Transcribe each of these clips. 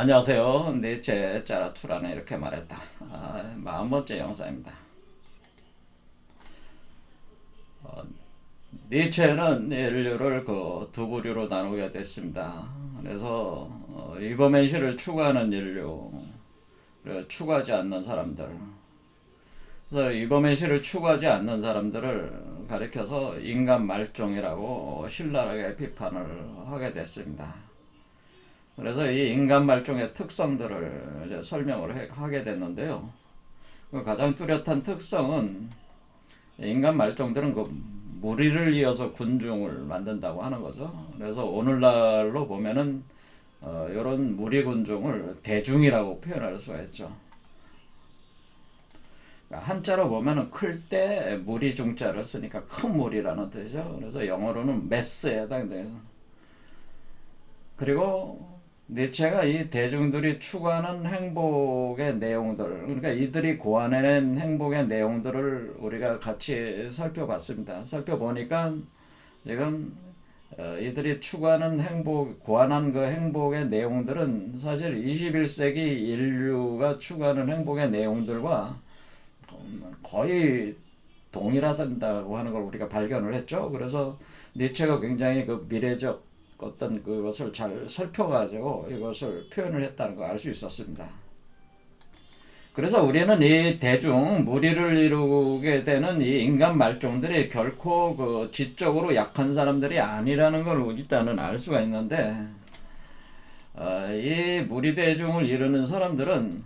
안녕하세요. nietzsche 자라투라는 이렇게 말했다. 40번째 영상입니다. 니체는 인류를 두 부류로 나누게 됐습니다. 그래서 이버맨시를 추구하는 인류, 그리고 추구하지 않는 사람들. 그래서 이버맨시를 추구하지 않는 사람들을 가리켜서 인간 말종이라고 신랄하게 비판을 하게 됐습니다. 그래서 이 인간 말종의 특성들을 이제 설명을 하게 됐는데요. 그 가장 뚜렷한 특성은 인간 말종들은 그 무리를 이어서 군중을 만든다고 하는 거죠. 그래서 오늘날로 보면은 이런 무리 군중을 대중이라고 표현할 수가 있죠. 한자로 보면은 클 때 무리 중자를 쓰니까 큰 무리라는 뜻이죠. 그래서 영어로는 매스에 해당돼요. 그리고 니체가 이 대중들이 추구하는 행복의 내용들, 그러니까 이들이 고안해낸 행복의 내용들을 우리가 같이 살펴봤습니다. 살펴보니까 지금 이들이 추구하는 행복, 고안한 그 행복의 내용들은 사실 21세기 인류가 추구하는 행복의 내용들과 거의 동일하다고 하는 걸 우리가 발견을 했죠. 그래서 니체가 굉장히 그 미래적 어떤 그것을 잘 살펴가지고 이것을 표현을 했다는 걸 알 수 있었습니다. 그래서 우리는 이 대중 무리를 이루게 되는 이 인간 말종들이 결코 그 지적으로 약한 사람들이 아니라는 걸 일단은 알 수가 있는데 이 무리 대중을 이루는 사람들은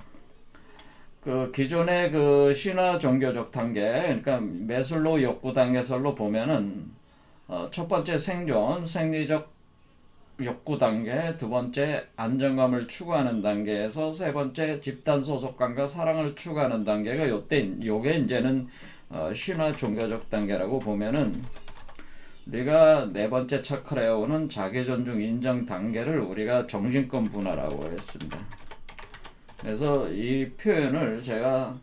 그 기존의 그 신화 종교적 단계, 그러니까 메슬로우 욕구 단계설로 보면은 첫 번째 생존, 생리적 욕구 단계, 두 번째 안정감을 추구하는 단계에서 세 번째 집단 소속감과 사랑을 추구하는 단계가 요게 이제는 신화 종교적 단계라고 보면은 우리가 네 번째 차크라에 오는 자기 존중 인정 단계를 우리가 정신권 분화라고 했습니다. 그래서 이 표현을 제가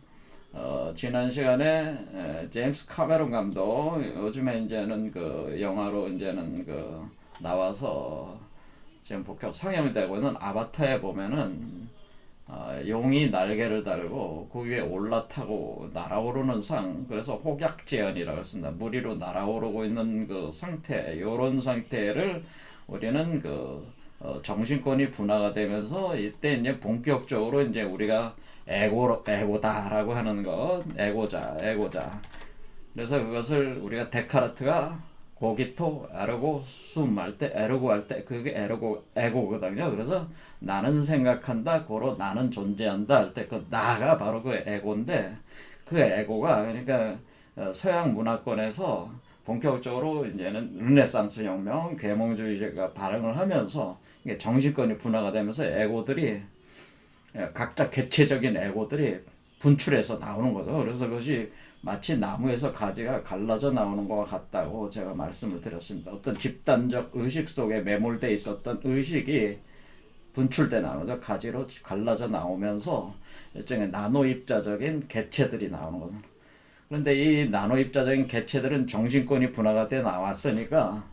지난 시간에 제임스 카메론 감독, 요즘에 이제는 그 영화로 이제는 그 나와서 지금 본격 상영되고 있는 아바타에 보면은 용이 날개를 달고 그 위에 올라타고 날아오르는 상, 그래서 혹약재현이라고 했습니다. 무리로 날아오르고 있는 그 상태, 요런 상태를 우리는 그 정신권이 분화가 되면서 이때 이제 본격적으로 이제 우리가 에고다라고 하는 것, 에고자. 그래서 그것을 우리가 데카르트가 고기토 에르고 숨 할 때 에르고 할 때 그게 에고거든요. 그래서 나는 생각한다, 고로 나는 존재한다 할 때 그 나가 바로 그 에고인데 그 에고가 그러니까 서양 문화권에서 본격적으로 이제는 르네상스 혁명, 계몽주의가 발흥을 하면서 이게 정신권이 분화가 되면서 에고들이 각자 개체적인 에고들이 분출해서 나오는 거죠. 그래서 그것이 마치 나무에서 가지가 갈라져 나오는 것과 같다고 제가 말씀을 드렸습니다. 어떤 집단적 의식 속에 매몰돼 있었던 의식이 분출돼 나오죠. 가지로 갈라져 나오면서 일종의 나노 입자적인 개체들이 나오는 거죠. 그런데 이 나노 입자적인 개체들은 정신권이 분화가 돼 나왔으니까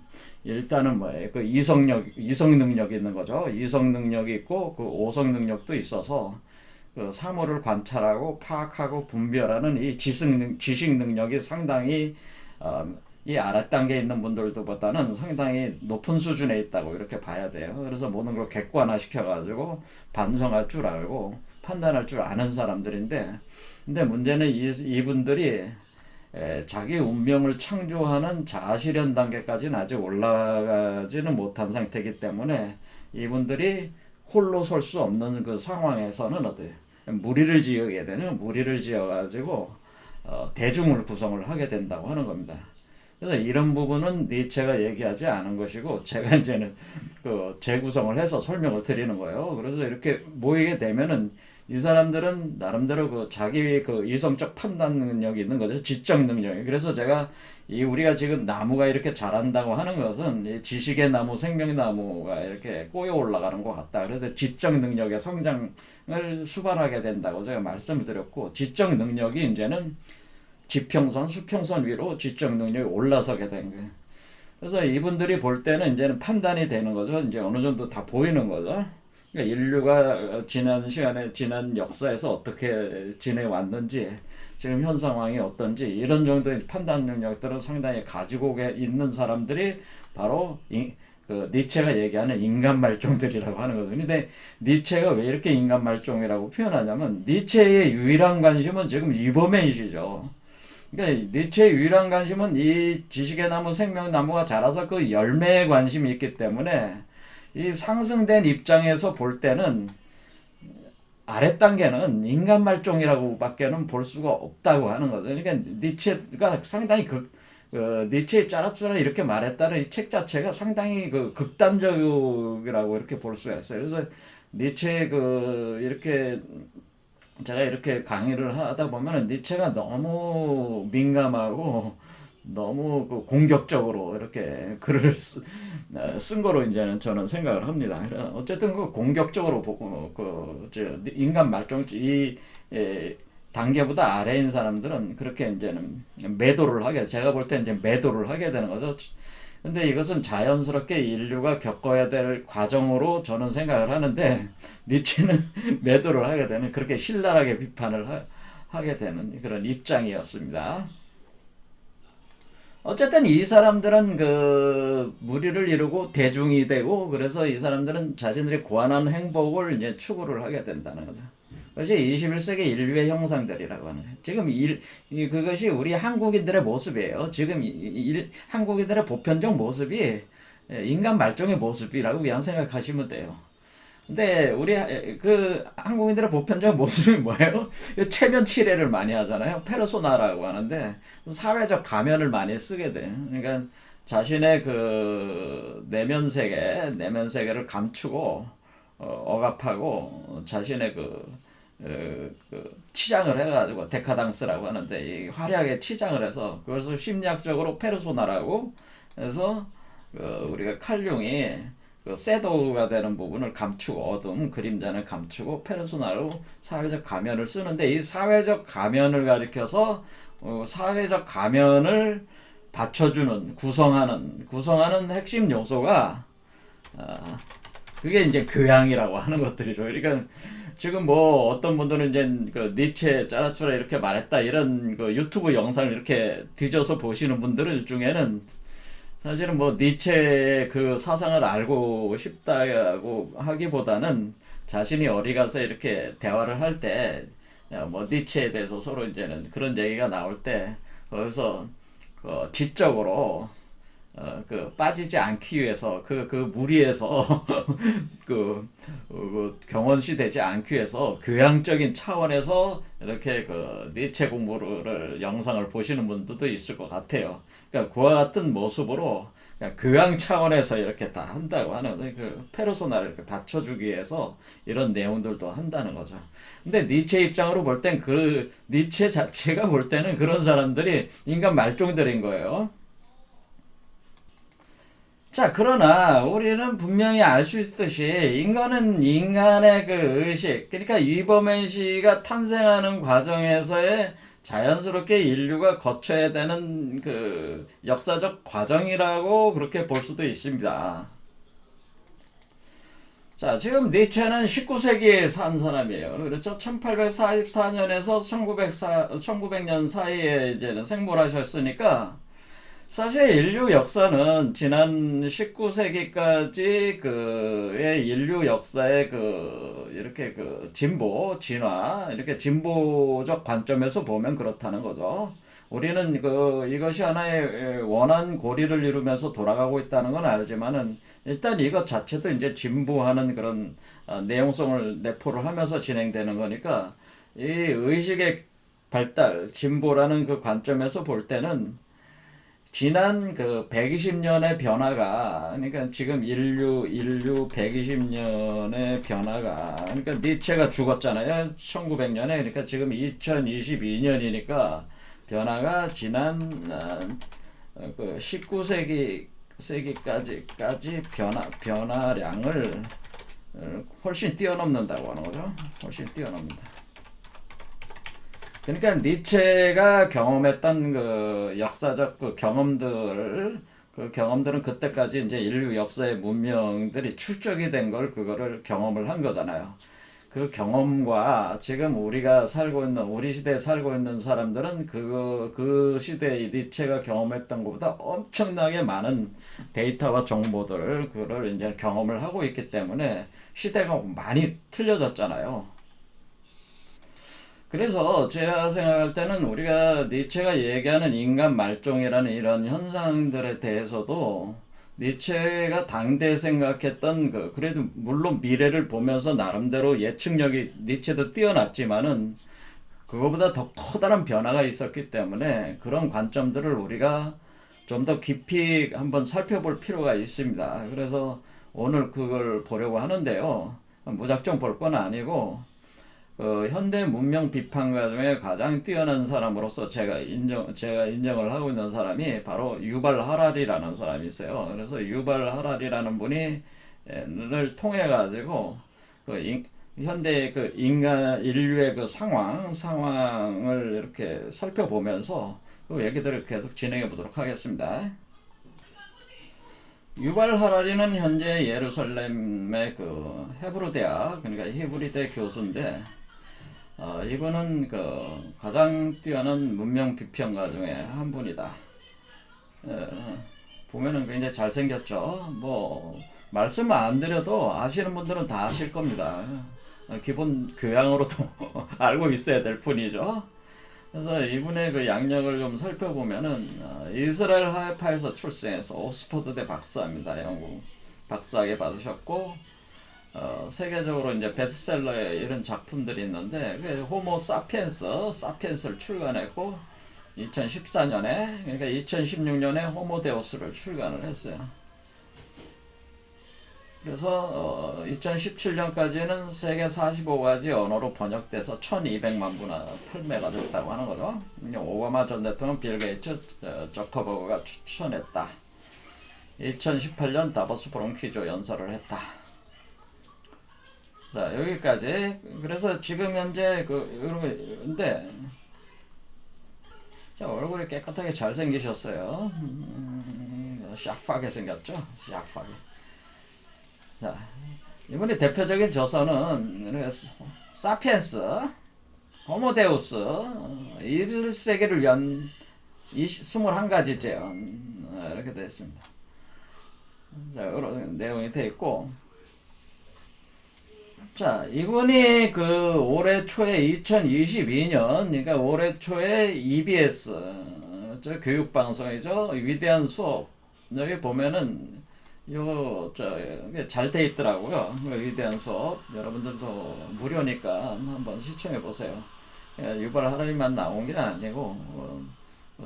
일단은 뭐예요? 그 이성 능력이 있는 거죠. 이성 능력이 있고 그 오성 능력도 있어서 그 사물을 관찰하고 파악하고 분별하는 이 지식 능력이 상당히 이 아랫 단계에 있는 분들보다는 상당히 높은 수준에 있다고 이렇게 봐야 돼요. 그래서 모든 걸 객관화 시켜가지고 반성할 줄 알고 판단할 줄 아는 사람들인데, 근데 문제는 이분들이 자기 운명을 창조하는 자아실현 단계까지는 아직 올라가지는 못한 상태이기 때문에 이분들이 홀로 설 수 없는 그 상황에서는 어때 무리를 지어야 되는 무리를 지어가지고 대중을 구성을 하게 된다고 하는 겁니다. 그래서 이런 부분은 니체가 얘기하지 않은 것이고 제가 이제는 그 재구성을 해서 설명을 드리는 거예요. 그래서 이렇게 모이게 되면은 이 사람들은 나름대로 그 자기 그 이성적 판단 능력이 있는 거죠. 지적 능력이. 그래서 제가 이 우리가 지금 나무가 이렇게 자란다고 하는 것은 이 지식의 나무, 생명의 나무가 이렇게 꼬여 올라가는 것 같다. 그래서 지적 능력의 성장을 수반하게 된다고 제가 말씀을 드렸고, 지적 능력이 이제는 지평선, 수평선 위로 지적 능력이 올라서게 된 거예요. 그래서 이분들이 볼 때는 이제는 판단이 되는 거죠. 이제 어느 정도 다 보이는 거죠. 그러니까 인류가 지난 시간에 지난 역사에서 어떻게 지내왔는지 지금 현 상황이 어떤지 이런 정도의 판단 능력들을 상당히 가지고 있는 사람들이 바로 그 니체가 얘기하는 인간 말종들이라고 하는 거거든요. 근데 니체가 왜 이렇게 인간 말종이라고 표현하냐면 니체의 유일한 관심은 지금 이버맨이시죠. 그러니까 니체의 유일한 관심은 이 지식의 나무 생명나무가 자라서 그 열매에 관심이 있기 때문에 이 상승된 입장에서 볼 때는 아래 단계는 인간 말종이라고 밖에는 볼 수가 없다고 하는 거죠. 그러니까 니체가 상당히 니체의 짜라짜라 이렇게 말했다는 이 책 자체가 상당히 극단적이라고 이렇게 볼 수가 있어요. 그래서 니체의 이렇게 제가 이렇게 강의를 하다 보면은 니체가 너무 민감하고 너무 공격적으로 이렇게 글을 쓴 거로 이제는 저는 생각을 합니다. 어쨌든 공격적으로 보고 인간 말종 이 단계보다 아래인 사람들은 그렇게 이제는 매도를 하게 제가 볼 때 이제 매도를 하게 되는 거죠. 근데 이것은 자연스럽게 인류가 겪어야 될 과정으로 저는 생각을 하는데 니체는 매도를 하게 되는 그렇게 신랄하게 비판을 하게 되는 그런 입장이었습니다. 어쨌든 이 사람들은 무리를 이루고 대중이 되고 그래서 이 사람들은 자신들이 고안한 행복을 이제 추구를 하게 된다는 거죠. 그것이 21세기 인류의 형상들이라고 하는 거예요. 지금 그것이 우리 한국인들의 모습이에요. 지금 한국인들의 보편적 모습이 인간 말종의 모습이라고 그냥 생각하시면 돼요. 근데 우리 한국인들의 보편적 모습이 뭐예요? 체면 치레를 많이 하잖아요. 페르소나라고 하는데 사회적 가면을 많이 쓰게 돼. 그러니까 자신의 내면 세계를 감추고 억압하고 자신의 치장을 해가지고 데카당스라고 하는데 이 화려하게 치장을 해서 그것을 심리학적으로 페르소나라고 해서 우리가 칼융이 섀도우가 되는 부분을 감추고 어둠 그림자는 감추고 페르소나로 사회적 가면을 쓰는데 이 사회적 가면을 가리켜서 사회적 가면을 받쳐주는 구성하는 핵심 요소가 그게 이제 교양이라고 하는 것들이죠. 그러니까 지금 어떤 분들은 이제 니체 짜라쭈라 이렇게 말했다 이런 유튜브 영상을 이렇게 뒤져서 보시는 분들 중에는 사실은 니체의 사상을 알고 싶다고 하기보다는 자신이 어디 가서 이렇게 대화를 할 때 니체에 대해서 서로 이제는 그런 얘기가 나올 때 거기서 지적으로 빠지지 않기 위해서 무리에서 경원시 되지 않기 위해서 교양적인 차원에서 이렇게 니체 공부를 영상을 보시는 분들도 있을 것 같아요. 그러니까 그와 같은 모습으로 교양 차원에서 이렇게 다 한다고 하는 페르소나를 이렇게 받쳐주기 위해서 이런 내용들도 한다는 거죠. 근데 니체 입장으로 볼 땐 니체 자체가 볼 때는 그런 사람들이 인간 말종들인 거예요. 자, 그러나 우리는 분명히 알 수 있듯이 인간은 인간의 의식, 그러니까 이버맨 씨가 탄생하는 과정에서의 자연스럽게 인류가 거쳐야 되는 역사적 과정이라고 그렇게 볼 수도 있습니다. 자, 지금 니체는 19세기에 산 사람이에요. 그렇죠? 1844년에서 1900년 사이에 이제는 생몰하셨으니까 사실 인류 역사는 지난 19세기까지의 인류 역사의 이렇게 진화, 이렇게 진보적 관점에서 보면 그렇다는 거죠. 우리는 이것이 하나의 원한 고리를 이루면서 돌아가고 있다는 건 알지만은 일단 이것 자체도 이제 진보하는 그런 내용성을 내포를 하면서 진행되는 거니까 이 의식의 발달, 진보라는 관점에서 볼 때는 지난 120년의 변화가 그러니까 지금 인류 120년의 변화가 그러니까 니체가 죽었잖아요. 1900년에 그러니까 지금 2022년이니까 변화가 지난 19세기까지 변화량을 훨씬 뛰어넘는다고 하는 거죠. 훨씬 뛰어넘는다. 그러니까 니체가 경험했던 역사적 경험들을 그 경험들은 그때까지 이제 인류 역사의 문명들이 축적이 된 걸 그거를 경험을 한 거잖아요. 그 경험과 지금 우리가 살고 있는 우리 시대에 살고 있는 사람들은 그 시대의 니체가 경험했던 것보다 엄청나게 많은 데이터와 정보들을 그걸 이제 경험을 하고 있기 때문에 시대가 많이 틀려졌잖아요. 그래서 제가 생각할 때는 우리가 니체가 얘기하는 인간 말종이라는 이런 현상들에 대해서도 니체가 당대 생각했던 그래도 물론 미래를 보면서 나름대로 예측력이 니체도 뛰어났지만은 그거보다 더 커다란 변화가 있었기 때문에 그런 관점들을 우리가 좀 더 깊이 한번 살펴볼 필요가 있습니다. 그래서 오늘 그걸 보려고 하는데요. 무작정 볼 건 아니고 현대 문명 비판가 중에 가장 뛰어난 사람으로서 제가 인정을 하고 있는 사람이 바로 유발 하라리라는 사람이 있어요. 그래서 유발 하라리라는 분이 를 통해 가지고 현대 인류의 그 상황을 이렇게 살펴보면서 그 얘기들을 계속 진행해 보도록 하겠습니다. 유발 하라리는 현재 예루살렘의 그 헤브루 대학, 그러니까 히브리대 교수인데, 이분은 그 가장 뛰어난 문명 비평가 중에 한 분이다. 보면은 굉장히 잘생겼죠. 뭐 말씀 안 드려도 아시는 분들은 다 아실 겁니다. 기본 교양으로도 알고 있어야 될 뿐이죠. 그래서 이분의 그 양력을 좀 살펴보면은 이스라엘 하이파에서 출생해서 옥스퍼드대 박사입니다. 영국 박사학위 받으셨고 세계적으로 이제 베스트셀러에 이런 작품들이 있는데 그 호모 사피엔스를 출간했고 2014년에 그러니까 2016년에 호모데우스를 출간을 했어요. 그래서 2017년까지는 세계 45가지 언어로 번역돼서 1200만 부나 판매가 됐다고 하는 거죠. 오바마 전 대통령 빌 게이츠 저커버그가 추천했다. 2018년 다보스 브론키조 연설을 했다. 자, 여기까지. 그래서 지금 현재 근데 자, 얼굴이 깨끗하게 잘생기셨어요. 샥하게 생겼죠? 샥하게. 자, 이번에 대표적인 저서는 사피엔스, 호모데우스, 21세기를 위한 21가지 제언 이렇게 되어 있습니다. 자, 이런 내용이 되어 있고, 자, 이분이 그 올해 초에 2022년, 그러니까 올해 초에 EBS, 저 교육방송이죠. 위대한 수업. 여기 보면은 잘 돼 있더라고요. 위대한 수업. 여러분들도 무료니까 한번 시청해 보세요. 유발 하라리만 나온 게 아니고,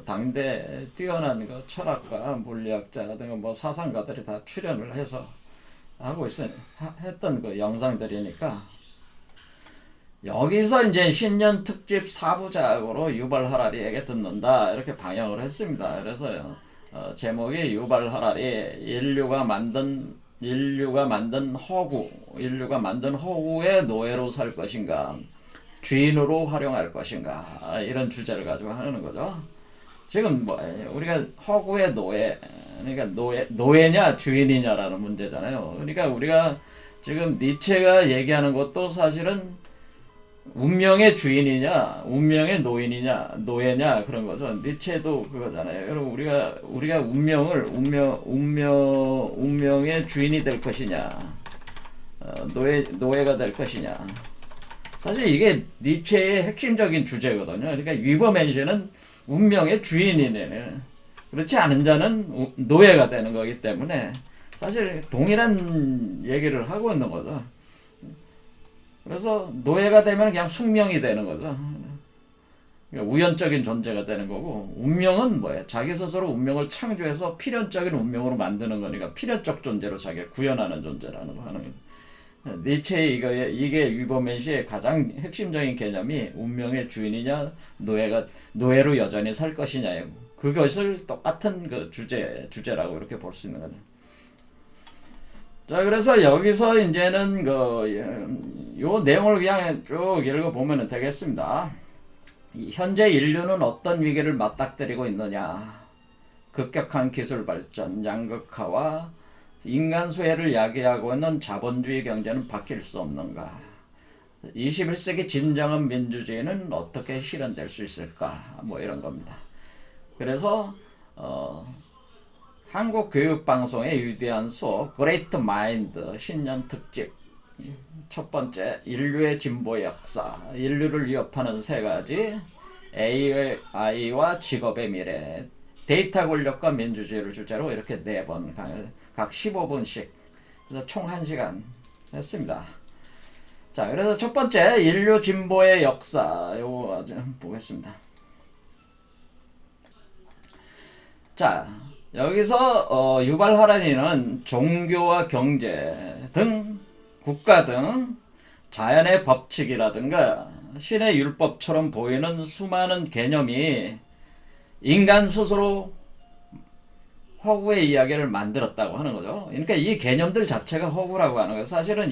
당대 뛰어난 그 철학가, 물리학자라든가 뭐 사상가들이 다 출연을 해서 했던 그 영상들이니까, 여기서 이제 신년 특집 4부작으로 유발 하라리에게 듣는다 이렇게 방영을 했습니다. 그래서 제목이 유발 하라리 인류가 만든 허구의 노예로 살 것인가 주인으로 활용할 것인가 이런 주제를 가지고 하는 거죠. 지금 뭐 우리가 허구의 노예 그러니까 노예냐 주인이냐라는 문제잖아요. 그러니까 우리가 지금 니체가 얘기하는 것도 사실은 운명의 주인이냐, 운명의 노예냐 그런 거죠. 니체도 그거잖아요. 여러분 우리가 운명의 주인이 될 것이냐, 노예가 될 것이냐. 사실 이게 니체의 핵심적인 주제거든요. 그러니까 위버맨시는 운명의 주인이네. 그렇지 않은 자는 노예가 되는 거기 때문에 사실 동일한 얘기를 하고 있는 거죠. 그래서 노예가 되면 그냥 숙명이 되는 거죠. 그러니까 우연적인 존재가 되는 거고, 운명은 뭐예요? 자기 스스로 운명을 창조해서 필연적인 운명으로 만드는 거니까 필연적 존재로 자기를 구현하는 존재라는 거 하는 거예요. 니체의 이게 위버맨시의 가장 핵심적인 개념이 운명의 주인이냐 노예로 여전히 살 것이냐예요. 그것을 똑같은 그 주제라고 이렇게 볼 수 있는 거죠. 자, 그래서 여기서 이제는 요 내용을 그냥 쭉 읽어보면 되겠습니다. 현재 인류는 어떤 위기를 맞닥뜨리고 있느냐. 급격한 기술 발전, 양극화와 인간 수혜를 야기하고 있는 자본주의 경제는 바뀔 수 없는가? 21세기 진정한 민주주의는 어떻게 실현될 수 있을까? 뭐 이런 겁니다. 그래서 한국교육방송의 위대한 수업 그레이트 마인드 신년 특집 첫 번째 인류의 진보 역사, 인류를 위협하는 세 가지, AI와 직업의 미래, 데이터 권력과 민주주의를 주제로 이렇게 4번 강의, 각 15분씩, 그래서 총 1시간 했습니다. 자, 그래서 첫 번째 인류 진보의 역사, 요거 보겠습니다. 자, 여기서 유발 하라니는 종교와 경제 등 국가 등 자연의 법칙이라든가 신의 율법처럼 보이는 수많은 개념이 인간 스스로 허구의 이야기를 만들었다고 하는 거죠. 그러니까 이 개념들 자체가 허구라고 하는 거예요. 사실은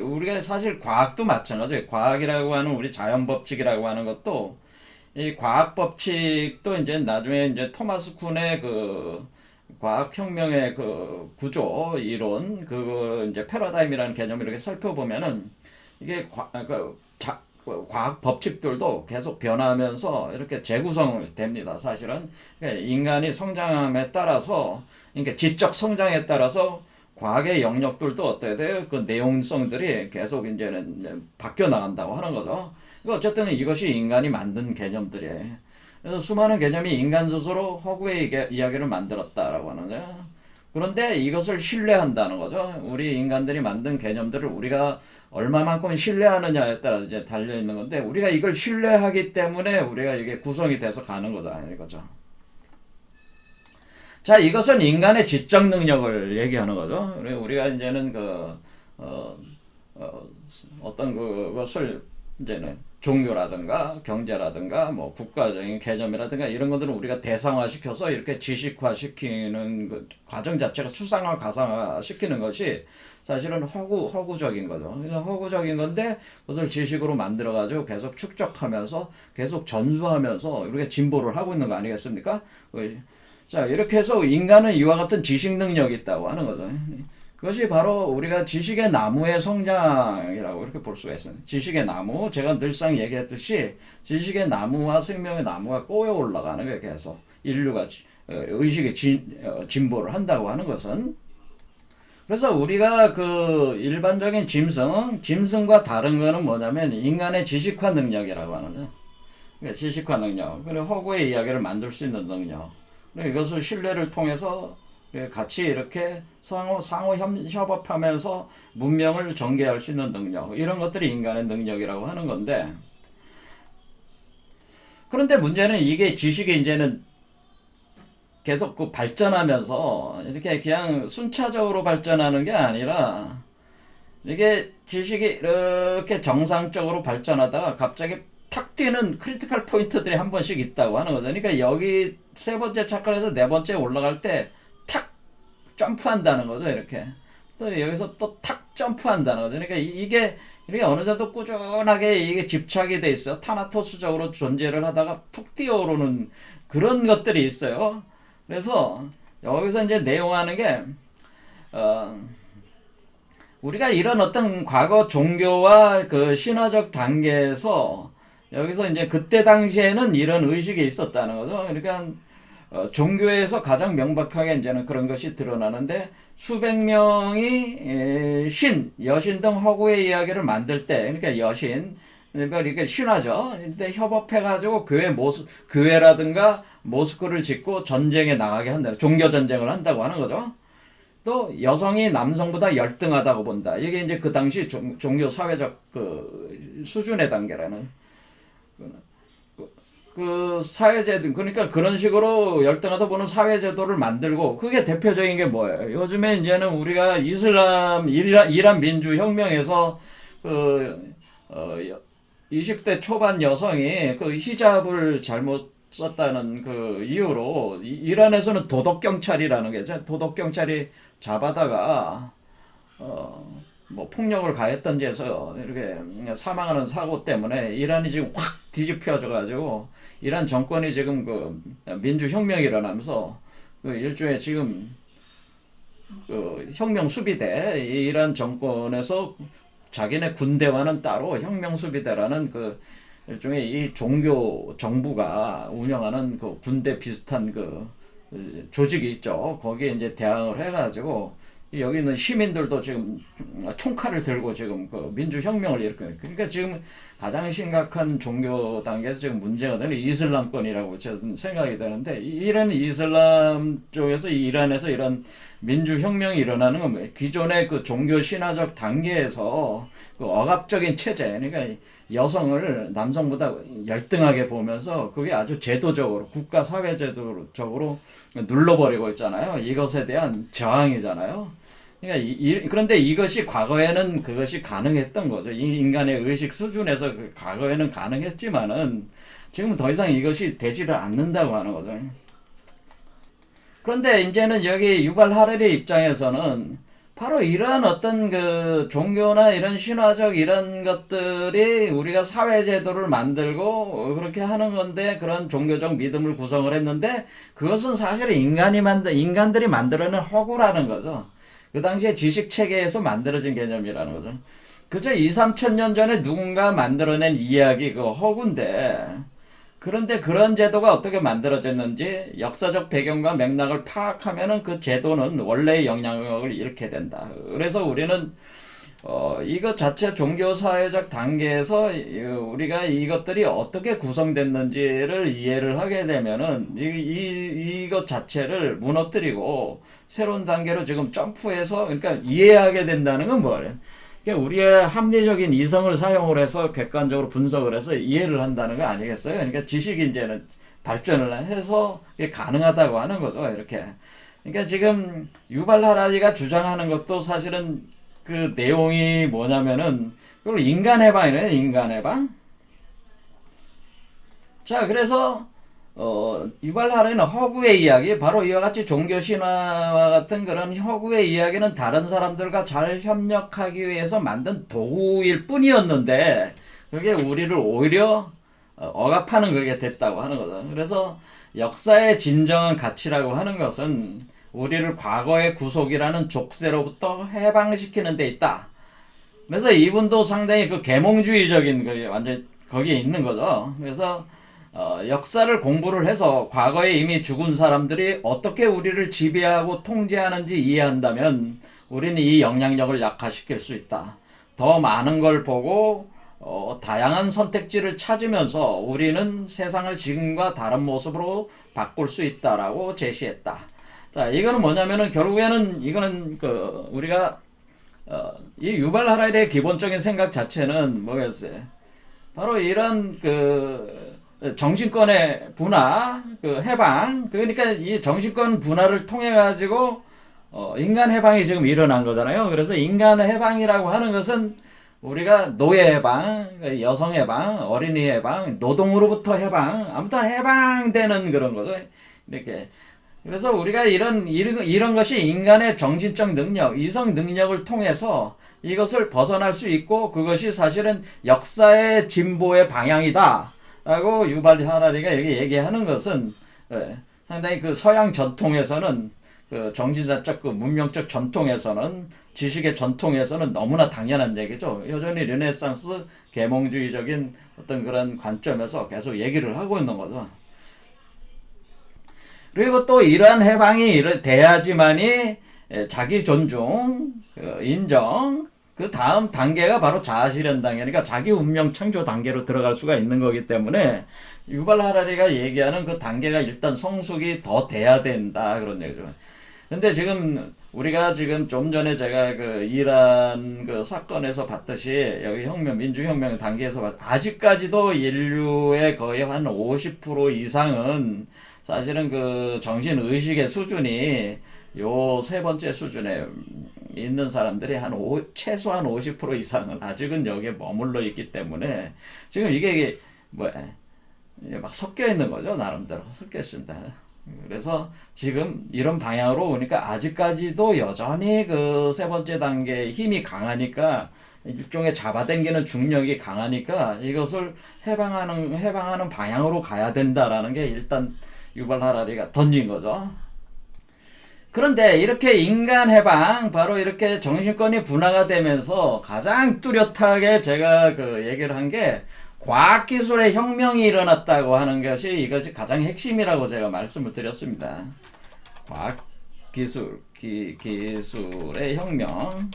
우리가 사실 과학도 마찬가지예요. 과학이라고 하는 우리 자연 법칙이라고 하는 것도 이 과학 법칙도 이제 나중에 이제 토마스 쿤의 그 과학혁명의 그 구조 이론, 그 이제 패러다임이라는 개념을 이렇게 살펴보면은 이게 과학 법칙들도 계속 변하면서 이렇게 재구성을 됩니다. 사실은 그러니까 인간이 성장함에 따라서, 그러니까 지적 성장에 따라서 과학의 영역들도 어떻게 돼요? 그 내용성들이 계속 이제는 바뀌어 나간다고 하는 거죠. 어쨌든 이것이 인간이 만든 개념들이에요. 그래서 수많은 개념이 인간 스스로 허구의 이야기를 만들었다라고 하는 거예요. 그런데 이것을 신뢰한다는 거죠. 우리 인간들이 만든 개념들을 우리가 얼마만큼 신뢰하느냐에 따라 이제 달려 있는 건데, 우리가 이걸 신뢰하기 때문에 우리가 이게 구성이 돼서 가는 거다 이거죠. 자, 이것은 인간의 지적 능력을 얘기하는 거죠. 우리가 이제는 어떤 그것을 이제는 종교라든가 경제라든가 뭐 국가적인 개념이라든가 이런 것들은 우리가 대상화시켜서 이렇게 지식화시키는 그 과정 자체가 추상화 가상화시키는 것이 사실은 허구적인 거죠. 허구적인 건데 그것을 지식으로 만들어 가지고 계속 축적하면서 계속 전수하면서 우리가 진보를 하고 있는 거 아니겠습니까? 자, 이렇게 해서 인간은 이와 같은 지식 능력이 있다고 하는 거죠. 그것이 바로 우리가 지식의 나무의 성장이라고 이렇게 볼 수가 있습니다. 지식의 나무, 제가 늘상 얘기했듯이 지식의 나무와 생명의 나무가 꼬여 올라가는 거예요. 계속 인류가 의식의 진보를 한다고 하는 것은. 그래서 우리가 그 일반적인 짐승과 다른 거는 뭐냐면 인간의 지식화 능력이라고 하는 거죠. 그러니까 지식화 능력, 그리고 허구의 이야기를 만들 수 있는 능력, 그리고 이것을 신뢰를 통해서 같이 이렇게 상호 협업하면서 문명을 전개할 수 있는 능력, 이런 것들이 인간의 능력이라고 하는 건데, 그런데 문제는 이게 지식이 이제는 계속 그 발전하면서 이렇게 그냥 순차적으로 발전하는 게 아니라, 이게 지식이 이렇게 정상적으로 발전하다가 갑자기 탁 뛰는 크리티컬 포인트들이 한 번씩 있다고 하는 거죠. 그러니까 여기 세 번째 차원에서 네 번째 올라갈 때 탁 점프한다는 거죠. 이렇게 또 여기서 또 탁 점프한다는 거죠. 그러니까 이게 어느 정도 꾸준하게 이게 집착이 돼 있어요. 타나토스적으로 존재를 하다가 툭 뛰어오르는 그런 것들이 있어요. 그래서 여기서 이제 내용하는 게 우리가 이런 어떤 과거 종교와 그 신화적 단계에서 여기서 이제 그때 당시에는 이런 의식이 있었다는 거죠. 그러니까 종교에서 가장 명백하게 이제는 그런 것이 드러나는데, 수백 명이 여신 등 허구의 이야기를 만들 때, 그러니까 여신, 그러니까 신화죠. 근데 협업해가지고 교회라든가 모스크를 짓고 전쟁에 나가게 한다. 종교 전쟁을 한다고 하는 거죠. 또 여성이 남성보다 열등하다고 본다. 이게 이제 그 당시 종교 사회적 그 수준의 단계라는 그 사회제도, 그러니까 그런 식으로 열등하다 보는 사회제도를 만들고, 그게 대표적인 게 뭐예요? 요즘에 이제는 우리가 이란 민주혁명에서 20대 초반 여성이 그 히잡을 잘못 썼다는 그 이유로 이란에서는 도덕경찰이라는 게, 도덕경찰이 잡아다가 뭐 폭력을 가했던지 해서 이렇게 사망하는 사고 때문에 이란이 지금 확 뒤집혀져 가지고 이란 정권이 지금 그 민주혁명이 일어나면서 그 일종의 지금 그 혁명 수비대 이란 정권에서 자기네 군대와는 따로 혁명 수비대라는 그 일종의 이 종교 정부가 운영하는 그 군대 비슷한 그 조직이 있죠. 거기에 이제 대항을 해가지고 여기 있는 시민들도 지금 총칼을 들고 지금 그 민주혁명을 일으켜요. 그러니까 지금 가장 심각한 종교 단계에서 지금 문제가 되는 이슬람권이라고 저는 생각이 되는데 이런 이슬람 쪽에서 이란에서 이런 민주혁명이 일어나는 건 뭐예요? 기존의 그 종교 신화적 단계에서 그 억압적인 체제, 그러니까 여성을 남성보다 열등하게 보면서 그게 아주 제도적으로 국가 사회 제도적으로 눌러버리고 있잖아요. 이것에 대한 저항이잖아요. 그러니까 그런데 이것이 과거에는 그것이 가능했던 거죠. 이 인간의 의식 수준에서 과거에는 가능했지만은 지금은 더 이상 이것이 되지를 않는다고 하는 거죠. 그런데 이제는 여기 유발 하레리 입장에서는 바로 이러한 어떤 그 종교나 이런 신화적 이런 것들이 우리가 사회제도를 만들고 그렇게 하는 건데 그런 종교적 믿음을 구성을 했는데 그것은 사실 인간들이 만들어낸 허구라는 거죠. 그 당시에 지식체계에서 만들어진 개념이라는 거죠. 그저 2, 3천 년 전에 누군가 만들어낸 이야기 그 허구인데 그런데 그런 제도가 어떻게 만들어졌는지 역사적 배경과 맥락을 파악하면은 그 제도는 원래의 영향력을 잃게 된다. 그래서 우리는 이것 자체 종교사회적 단계에서 우리가 이것들이 어떻게 구성됐는지를 이해를 하게 되면은 이것 자체를 무너뜨리고 새로운 단계로 지금 점프해서 그러니까 이해하게 된다는 건 뭐예요? 그러니까 우리의 합리적인 이성을 사용을 해서 객관적으로 분석을 해서 이해를 한다는 거 아니겠어요? 그러니까 지식이 이제는 발전을 해서 이게 가능하다고 하는 거죠. 이렇게. 그러니까 지금 유발 하라리가 주장하는 것도 사실은 그 내용이 뭐냐면은 그걸 인간 해방이래요. 인간 해방. 자, 그래서 유발 하라리는 허구의 이야기, 바로 이와 같이 종교 신화와 같은 그런 허구의 이야기는 다른 사람들과 잘 협력하기 위해서 만든 도구일 뿐이었는데 그게 우리를 오히려 억압하는 그게 됐다고 하는 거죠. 그래서 역사의 진정한 가치라고 하는 것은 우리를 과거의 구속이라는 족쇄로부터 해방시키는 데 있다. 그래서 이분도 상당히 그 계몽주의적인 그 완전 거기에 있는 거죠. 그래서 역사를 공부를 해서 과거에 이미 죽은 사람들이 어떻게 우리를 지배하고 통제하는지 이해한다면 우리는 이 영향력을 약화시킬 수 있다. 더 많은 걸 보고 다양한 선택지를 찾으면서 우리는 세상을 지금과 다른 모습으로 바꿀 수 있다라고 제시했다. 자, 이거는 뭐냐면은 결국에는 이거는 그 우리가 이 유발 하라리의 기본적인 생각 자체는 뭐겠어요? 바로 이런 그 정신권의 분화, 그 해방, 그러니까 이 정신권 분화를 통해 가지고 인간 해방이 지금 일어난 거잖아요. 그래서 인간 해방이라고 하는 것은 우리가 노예 해방, 여성 해방, 어린이 해방, 노동으로부터 해방, 아무튼 해방되는 그런 거죠. 이렇게. 그래서 우리가 이런 것이 인간의 정신적 능력, 이성 능력을 통해서 이것을 벗어날 수 있고 그것이 사실은 역사의 진보의 방향이다. 라고 유발 하라리가 여기 얘기하는 것은 상당히 그 서양 전통에서는 그 정신사적 그 문명적 전통에서는 지식의 전통에서는 너무나 당연한 얘기죠. 여전히 르네상스 계몽주의적인 어떤 그런 관점에서 계속 얘기를 하고 있는 거죠. 그리고 또 이러한 해방이 돼야지만이 자기 존중, 인정, 그 다음 단계가 바로 자아실현 단계니까 자기 운명 창조 단계로 들어갈 수가 있는 거기 때문에 유발 하라리가 얘기하는 그 단계가 일단 성숙이 더 돼야 된다 그런 얘기죠. 근데 지금 우리가 지금 좀 전에 제가 그 이란 그 사건에서 봤듯이 여기 민주혁명 단계에서 아직까지도 인류의 거의 한 50% 이상은 사실은 그 정신의식의 수준이 요 세 번째 수준에 있는 사람들이 최소한 50% 이상은 아직은 여기에 머물러 있기 때문에 지금 이게 막 섞여 있는 거죠. 나름대로 섞여 있습니다. 그래서 지금 이런 방향으로 오니까 아직까지도 여전히 그 세 번째 단계의 힘이 강하니까 일종의 잡아당기는 중력이 강하니까 이것을 해방하는 방향으로 가야 된다라는 게 일단 유발 하라리가 던진 거죠. 그런데 이렇게 인간 해방, 바로 이렇게 정신권이 분화가 되면서 가장 뚜렷하게 제가 그 얘기를 한 게 과학기술의 혁명이 일어났다고 하는 것이 이것이 가장 핵심이라고 제가 말씀을 드렸습니다. 과학기술, 기술의 혁명.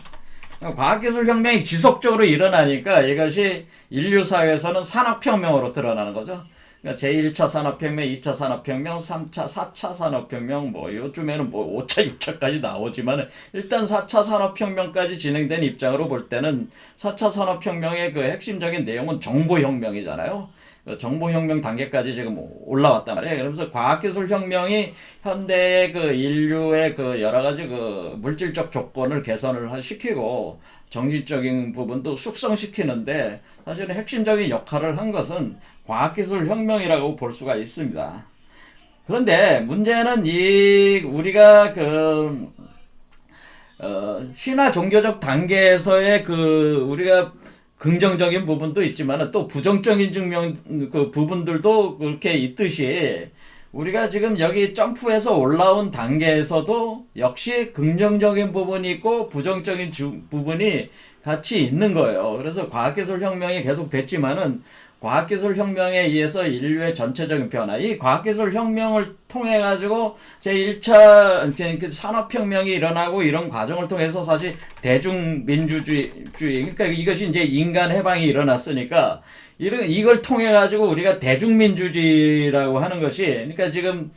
과학기술 혁명이 지속적으로 일어나니까 이것이 인류 사회에서는 산업혁명으로 드러나는 거죠. 그러니까 제1차 산업혁명, 2차 산업혁명, 3차, 4차 산업혁명, 뭐 요즘에는 뭐 5차, 6차까지 나오지만 일단 4차 산업혁명까지 진행된 입장으로 볼 때는 4차 산업혁명의 그 핵심적인 내용은 정보혁명이잖아요. 그 정보혁명 단계까지 지금 올라왔단 말이에요. 그러면서 과학기술 혁명이 현대의 그 인류의 그 여러 가지 그 물질적 조건을 개선을 시키고 정신적인 부분도 숙성시키는데 사실은 핵심적인 역할을 한 것은 과학기술 혁명이라고 볼 수가 있습니다. 그런데 문제는 이 우리가 그 신화 종교적 단계에서의 그 우리가 긍정적인 부분도 있지만 또 부정적인 그 부분들도 그렇게 있듯이 우리가 지금 여기 점프해서 올라온 단계에서도 역시 긍정적인 부분이 있고 부정적인 부분이 같이 있는 거예요. 그래서 과학기술 혁명이 계속 됐지만은 과학기술 혁명에 의해서 인류의 전체적인 변화, 이 과학기술 혁명을 통해 가지고 제1차 산업혁명이 일어나고 이런 과정을 통해서 사실 대중민주주의, 그러니까 이것이 이제 인간 해방이 일어났으니까 이걸 통해 가지고 우리가 대중민주주의라고 하는 것이, 그러니까 지금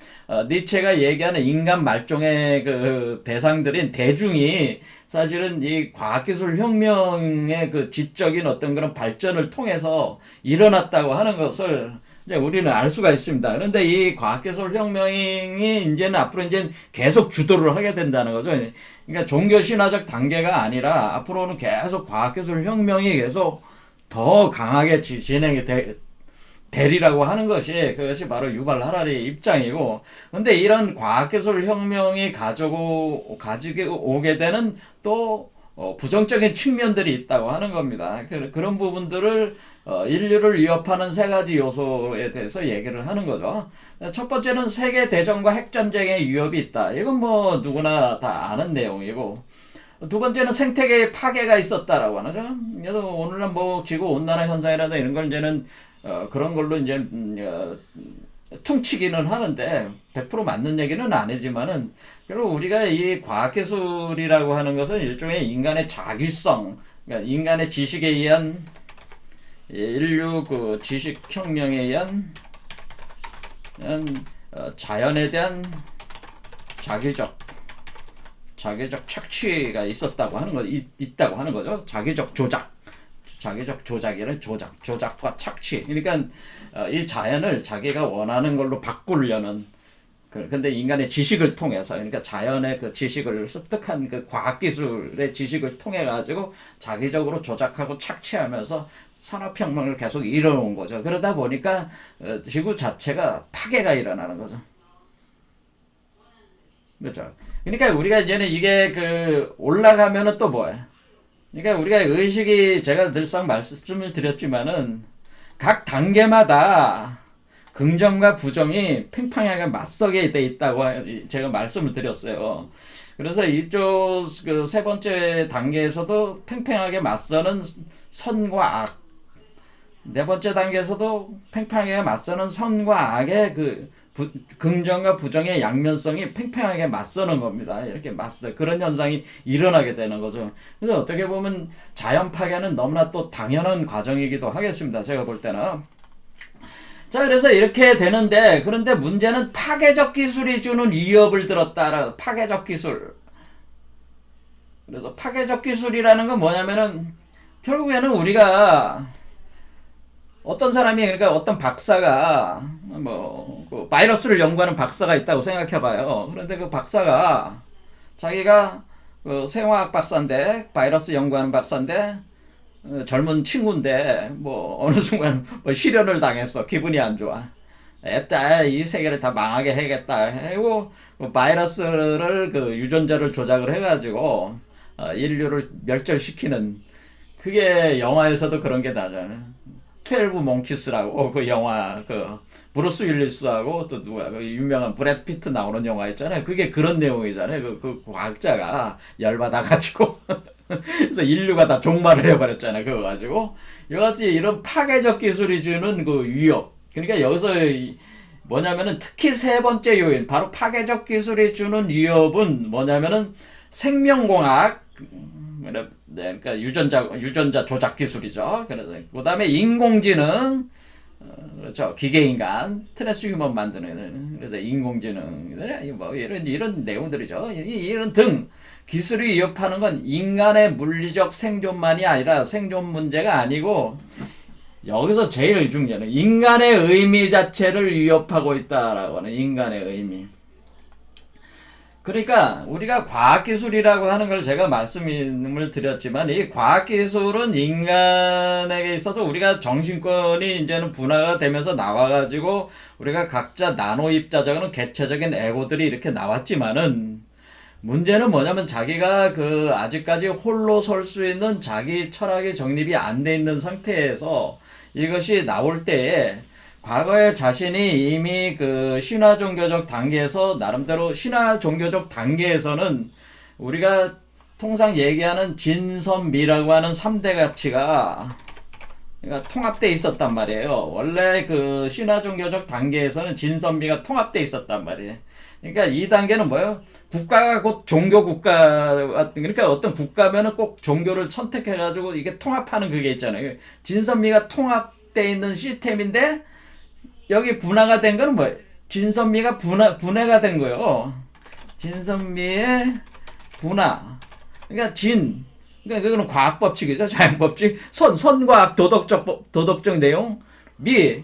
니체가 얘기하는 인간 말종의 그 대상들인 대중이 사실은 이 과학기술 혁명의 그 지적인 어떤 그런 발전을 통해서 일어났다고 하는 것을 이제 우리는 알 수가 있습니다. 그런데 이 과학기술 혁명이 이제는 앞으로 이제 계속 주도를 하게 된다는 거죠. 그러니까 종교 신화적 단계가 아니라 앞으로는 계속 과학기술 혁명이 계속 더 강하게 진행이 되리라고 하는 것이, 그것이 바로 유발 하라리의 입장이고, 근데 이런 과학기술 혁명이 가지고 오게 되는 또 부정적인 측면들이 있다고 하는 겁니다. 그런 부분들을 인류를 위협하는 세 가지 요소에 대해서 얘기를 하는 거죠. 첫 번째는 세계 대전과 핵전쟁의 위협이 있다. 이건 뭐 누구나 다 아는 내용이고, 두 번째는 생태계의 파괴가 있었다라고 하죠. 그래서 오늘날 뭐 지구 온난화 현상이라든가 이런 걸 이제는 그런 걸로 이제 퉁치기는 하는데 100% 맞는 얘기는 아니지만은 결국 우리가 이 과학기술이라고 하는 것은 일종의 인간의 자율성, 그러니까 인간의 지식에 의한 인류 그 지식혁명에 의한 자연에 대한 자기적 착취가 있었다고 하는 있다고 하는 거죠. 자기적 조작이란 조작과 착취. 그러니까 이 자연을 자기가 원하는 걸로 바꾸려는, 근데 인간의 지식을 통해서, 그러니까 자연의 그 지식을 습득한 그 과학기술의 지식을 통해 가지고 자기적으로 조작하고 착취하면서 산업혁명을 계속 이뤄온 거죠. 그러다 보니까 지구 자체가 파괴가 일어나는 거죠. 그렇죠. 그러니까 우리가 이제는 이게 그 올라가면은 또 뭐야? 그러니까 우리가 의식이, 제가 늘상 말씀을 드렸지만은 각 단계마다 긍정과 부정이 팽팽하게 맞서게 돼 있다고 제가 말씀을 드렸어요. 그래서 이쪽 그 세 번째 단계에서도 팽팽하게 맞서는 선과 악, 네 번째 단계에서도 팽팽하게 맞서는 선과 악의 그 긍정과 부정의 양면성이 팽팽하게 맞서는 겁니다. 이렇게 그런 현상이 일어나게 되는 거죠. 그래서 어떻게 보면 자연 파괴는 너무나 또 당연한 과정이기도 하겠습니다. 제가 볼 때는. 자, 그래서 이렇게 되는데, 그런데 문제는 파괴적 기술이 주는 위협을 들었다. 파괴적 기술. 그래서 파괴적 기술이라는 건 뭐냐면은 결국에는 우리가 어떤 사람이, 그러니까 어떤 박사가 그 바이러스를 연구하는 박사가 있다고 생각해봐요. 그런데 그 박사가 자기가 그 생화학 박사인데, 바이러스 연구하는 박사인데, 젊은 친구인데 뭐 어느 순간 뭐 실현을 당했어. 기분이 안 좋아. 에따, 이 세계를 다 망하게 해야겠다 하고 바이러스를 그 유전자를 조작을 해가지고 인류를 멸절시키는, 그게 영화에서도 그런 게 나잖아요. 트웰브 몽키스라고 그 영화 그 브루스 윌리스하고 또 누가 그 유명한 브래드 피트 나오는 영화 있잖아요. 그게 그런 내용이잖아요. 그 과학자가 열받아가지고 그래서 인류가 다 종말을 해버렸잖아요. 그거 가지고 여하튼 이런 파괴적 기술이 주는 그 위협. 그러니까 여기서 뭐냐면은 특히 세 번째 요인 바로 파괴적 기술이 주는 위협은 뭐냐면은 생명공학. 그러니까 유전자 조작 기술이죠. 그 다음에 인공지능, 그렇죠. 기계인간, 트랜스휴먼 만드는, 그래서 인공지능, 뭐 이런 내용들이죠. 이런 등 기술이 위협하는 건 인간의 물리적 생존만이 아니라 생존 문제가 아니고 여기서 제일 중요한 인간의 의미 자체를 위협하고 있다라고 하는 인간의 의미. 그러니까 우리가 과학기술이라고 하는 걸 제가 말씀을 드렸지만 이 과학기술은 인간에게 있어서 우리가 정신권이 이제는 분화가 되면서 나와가지고 우리가 각자 나눠 입자적인 개체적인 에고들이 이렇게 나왔지만은 문제는 뭐냐면 자기가 그 아직까지 홀로 설 수 있는 자기 철학이 정립이 안 돼 있는 상태에서 이것이 나올 때에 과거에 자신이 이미 그 신화 종교적 단계에서 나름대로 신화 종교적 단계에서는 우리가 통상 얘기하는 진선미라고 하는 3대 가치가 그러니까 통합되어 있었단 말이에요. 원래 그 신화 종교적 단계에서는 진선미가 통합되어 있었단 말이에요. 그러니까 이 단계는 뭐예요? 국가가 곧 종교 국가, 그러니까 어떤 국가면은 꼭 종교를 선택해가지고 이게 통합하는 그게 있잖아요. 진선미가 통합되어 있는 시스템인데 여기 분화가 된 거는 뭐예요? 진선미가 분해가 된 거예요. 진선미의 분화. 그러니까 그러니까 그거는 과학 법칙이죠. 자연 법칙. 선과학 도덕적 내용,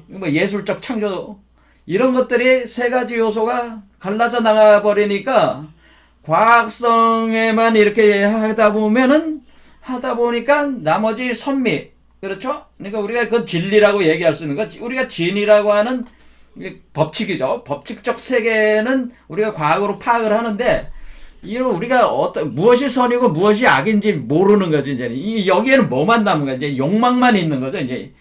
뭐 예술적 창조 이런 것들이 세 가지 요소가 갈라져 나가 버리니까 과학성에만 이렇게 하다 보니까 나머지 선미 그렇죠? 그러니까 우리가 그 진리라고 얘기할 수 있는 거, 우리가 진이라고 하는 법칙이죠. 법칙적 세계는 우리가 과학으로 파악을 하는데, 이런 우리가 무엇이 선이고 무엇이 악인지 모르는 거지, 이제. 여기에는 뭐만 남은 거야? 이제 욕망만 있는 거죠, 이제.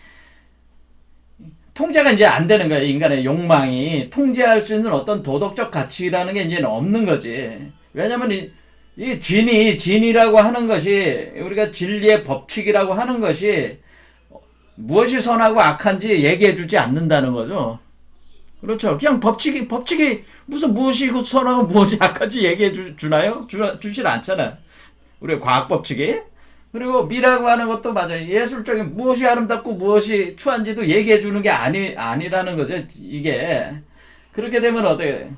통제가 이제 안 되는 거예요, 인간의 욕망이. 통제할 수 있는 어떤 도덕적 가치라는 게 이제는 없는 거지. 왜냐면 이 진이라고 하는 것이, 우리가 진리의 법칙이라고 하는 것이, 무엇이 선하고 악한지 얘기해 주지 않는다는 거죠. 그렇죠. 그냥 법칙이 무엇이 선하고 무엇이 악한지 얘기해 주나요? 주질 않잖아. 우리가 과학 법칙이. 그리고 미라고 하는 것도 맞아요. 예술적인 무엇이 아름답고 무엇이 추한지도 얘기해 주는 게 아니라는 거죠. 이게. 그렇게 되면 어떻게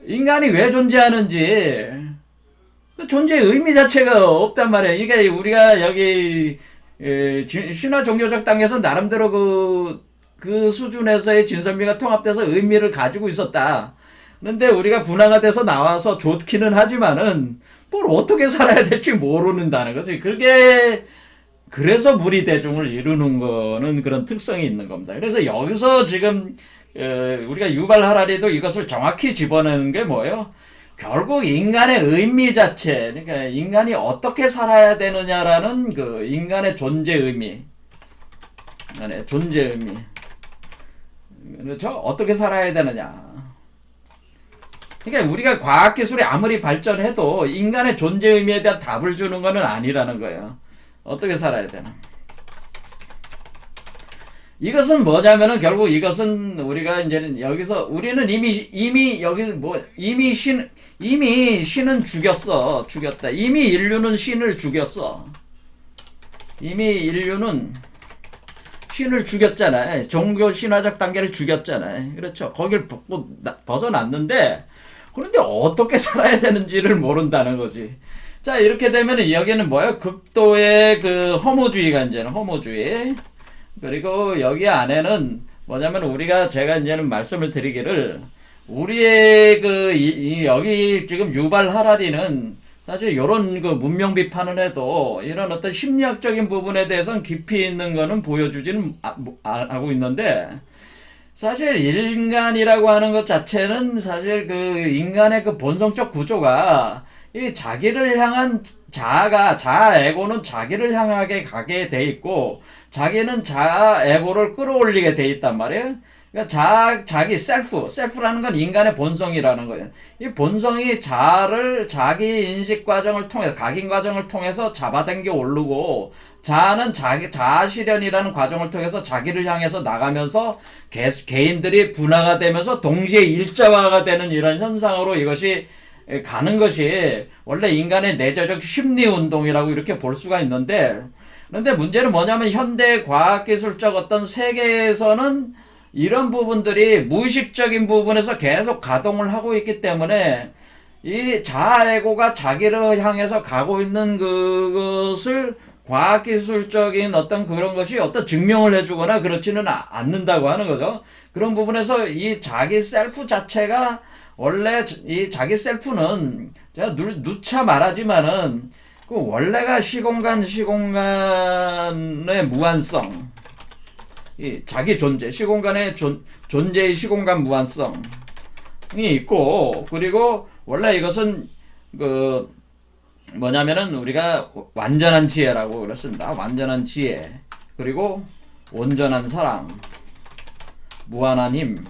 인간이 왜 존재하는지 존재의 의미 자체가 없단 말이에요. 이게 우리가 여기 신화 종교적 단계에서 나름대로 그 수준에서의 진선미가 통합돼서 의미를 가지고 있었다. 그런데 우리가 분화가 돼서 나와서 좋기는 하지만은 뭘 어떻게 살아야 될지 모르는다는 거지. 그래서 무리 대중을 이루는 거는 그런 특성이 있는 겁니다. 그래서 여기서 지금 우리가 유발 하라리도 이것을 정확히 집어내는 게 뭐예요? 결국 인간의 의미 자체, 그러니까 인간이 어떻게 살아야 되느냐라는 그 인간의 존재 의미, 그렇죠? 어떻게 살아야 되느냐. 그러니까 우리가 과학기술이 아무리 발전해도 인간의 존재 의미에 대한 답을 주는 것은 아니라는 거예요. 어떻게 살아야 되나. 이것은 뭐냐면은 결국 이것은 우리가 이제는 여기서 우리는 이미 여기서 이미 신은 죽였다. 이미 인류는 신을 죽였어. 이미 인류는 신을 죽였잖아요. 종교 신화적 단계를 죽였잖아요. 그렇죠. 거길 벗어났는데 그런데 어떻게 살아야 되는지를 모른다는 거지. 자, 이렇게 되면 여기는 뭐예요? 극도의 그 허무주의가 이제는 허무주의. 그리고 여기 안에는 뭐냐면 제가 이제는 말씀을 드리기를 우리의 여기 지금 유발 하라리는 사실 이런 그 문명 비판을 해도 이런 어떤 심리학적인 부분에 대해서는 깊이 있는 거는 보여주지는 하고 있는데 사실 인간이라고 하는 것 자체는 사실 그 인간의 그 본성적 구조가 이 자기를 향한 자아 에고는 자기를 향하게 가게 돼 있고, 자기는 자아 에고를 끌어올리게 돼 있단 말이에요. 그러니까 자기 셀프라는 건 인간의 본성이라는 거예요. 이 본성이 자아를 자기 인식 과정을 통해서, 각인 과정을 통해서 잡아당겨 오르고, 자아는 자아 실현이라는 과정을 통해서 자기를 향해서 나가면서 개인들이 분화가 되면서 동시에 일자화가 되는 이런 현상으로 이것이 가는 것이 원래 인간의 내재적 심리 운동이라고 이렇게 볼 수가 있는데, 그런데 문제는 뭐냐면 현대 과학기술적 어떤 세계에서는 이런 부분들이 무의식적인 부분에서 계속 가동을 하고 있기 때문에 이 자아에고가 자기를 향해서 가고 있는 그것을 과학기술적인 어떤 그런 것이 어떤 증명을 해주거나 그렇지는 않는다고 하는 거죠. 그런 부분에서 이 자기 셀프 자체가 원래 이 자기 셀프는 제가 누차 말하지만은 그 원래가 시공간의 무한성, 이 자기 존재, 시공간의 존재의 시공간 무한성이 있고, 그리고 원래 이것은 그 뭐냐면은 우리가 완전한 지혜라고 그랬습니다. 완전한 지혜, 그리고 온전한 사랑, 무한한 힘,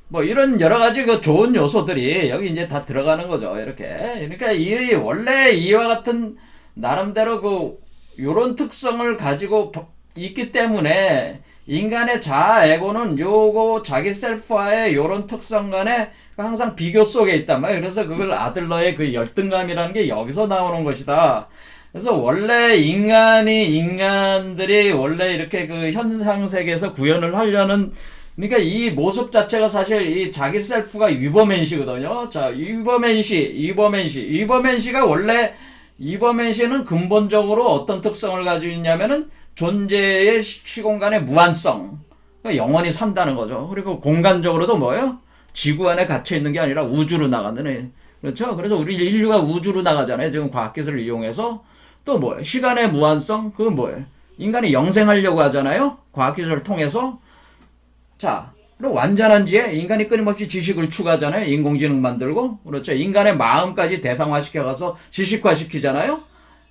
뭐 이런 여러 가지 그 좋은 요소들이 여기 이제 다 들어가는 거죠. 이렇게. 그러니까 이 원래 이와 같은 나름대로 그 요런 특성을 가지고 있기 때문에 인간의 자아 에고는 요거 자기 셀프와의 요런 특성 간에 항상 비교 속에 있단 말이에요. 그래서 그걸 아들러의 그 열등감이라는 게 여기서 나오는 것이다. 그래서 원래 인간들이 원래 이렇게 그 현상 세계에서 구현을 하려는, 그러니까 이 모습 자체가 사실 이 자기 셀프가 위버맨시거든요. 자, 위버맨시가 원래, 위버맨시는 근본적으로 어떤 특성을 가지고 있냐면은 존재의 시공간의 무한성, 그러니까 영원히 산다는 거죠. 그리고 공간적으로도 뭐예요? 지구 안에 갇혀 있는 게 아니라 우주로 나가는, 그렇죠? 그래서 우리 인류가 우주로 나가잖아요. 지금 과학기술을 이용해서. 또 뭐예요? 시간의 무한성, 그건 뭐예요? 인간이 영생하려고 하잖아요. 과학기술을 통해서. 자, 그리고 완전한 지혜, 인간이 끊임없이 지식을 추구하잖아요. 인공지능 만들고, 그렇죠? 인간의 마음까지 대상화시켜가서 지식화시키잖아요.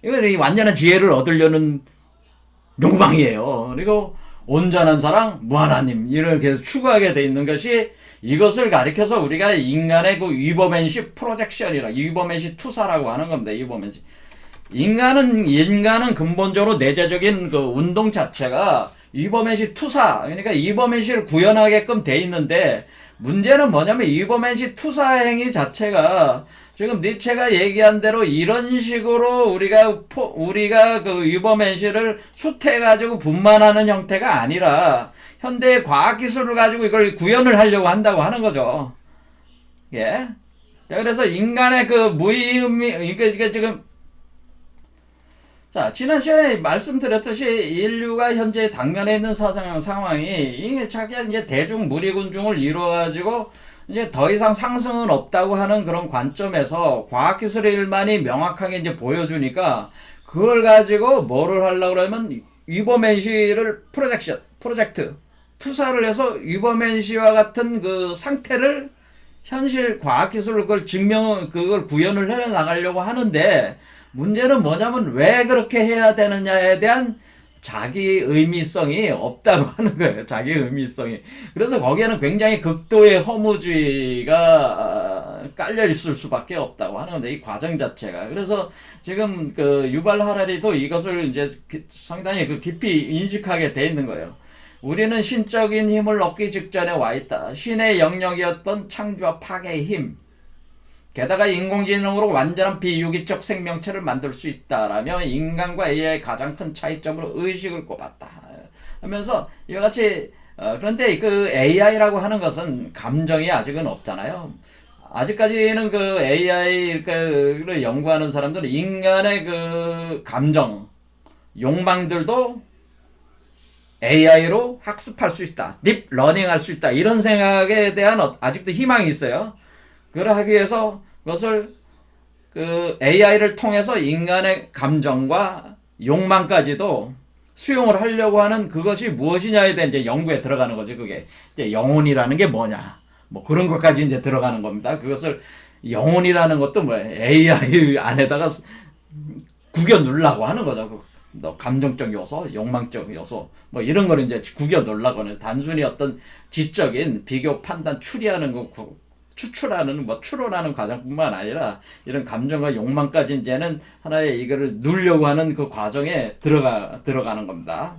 이건 이 완전한 지혜를 얻으려는 욕망이에요. 그리고 온전한 사랑, 무한한 힘, 이렇게 추구하게 돼 있는 것이, 이것을 가리켜서 우리가 인간의 그 위버맨시 프로젝션이라, 위버맨시 투사라고 하는 겁니다. 위버맨시. 인간은 근본적으로 내재적인 그 운동 자체가 위버맨시 투사, 그러니까 위버맨시를 구현하게끔 돼 있는데, 문제는 뭐냐면 위버맨시 투사 행위 자체가 지금 니체가 얘기한 대로 이런 식으로 우리가 그 위버맨시를 수태가지고 분만하는 형태가 아니라 현대의 과학기술을 가지고 이걸 구현을 하려고 한다고 하는 거죠. 예. 자, 그래서 인간의 그 무의미, 이게 지금, 자, 지난 시간에 말씀드렸듯이 인류가 현재 당면해 있는 상황이 이게 자기가 이제 대중 무리군중을 이루어가지고 이제 더 이상 상승은 없다고 하는 그런 관점에서 과학기술의 일만이 명확하게 이제 보여주니까 그걸 가지고 뭐를 하려고 그러면 위버맨시를 프로젝트, 투사를 해서 위버맨시와 같은 그 상태를 현실 과학기술을 그걸 구현을 해 나가려고 하는데, 문제는 뭐냐면 왜 그렇게 해야 되느냐에 대한 자기 의미성이 없다고 하는 거예요. 자기 의미성이. 그래서 거기에는 굉장히 극도의 허무주의가 깔려 있을 수밖에 없다고 하는 건데, 이 과정 자체가. 그래서 지금 그 유발 하라리도 이것을 이제 상당히 그 깊이 인식하게 돼 있는 거예요. 우리는 신적인 힘을 얻기 직전에 와 있다. 신의 영역이었던 창조와 파괴의 힘. 게다가 인공지능으로 완전한 비유기적 생명체를 만들 수 있다라며 인간과 AI의 가장 큰 차이점으로 의식을 꼽았다 하면서 이와 같이, 그런데 그 AI라고 하는 것은 감정이 아직은 없잖아요. 아직까지는 그 AI를 연구하는 사람들은 인간의 그 감정, 욕망들도 AI로 학습할 수 있다, 딥러닝 할 수 있다, 이런 생각에 대한 아직도 희망이 있어요. 그걸 하기 위해서 그것을 그 AI를 통해서 인간의 감정과 욕망까지도 수용을 하려고 하는, 그것이 무엇이냐에 대한 이제 연구에 들어가는 거지. 그게 이제 영혼이라는 게 뭐냐, 뭐 그런 것까지 이제 들어가는 겁니다. 그것을 영혼이라는 것도 뭐예요? AI 안에다가 구겨 누르려고 하는 거죠. 너 감정적 요소, 욕망적 요소, 뭐 이런 거를 이제 구겨 놓으려고 하는, 단순히 어떤 지적인 비교, 판단, 추리하는 거, 추출하는, 뭐 추론하는 과정뿐만 아니라 이런 감정과 욕망까지 이제는 하나의 이거를 누르려고 하는 그 과정에 들어가는 겁니다.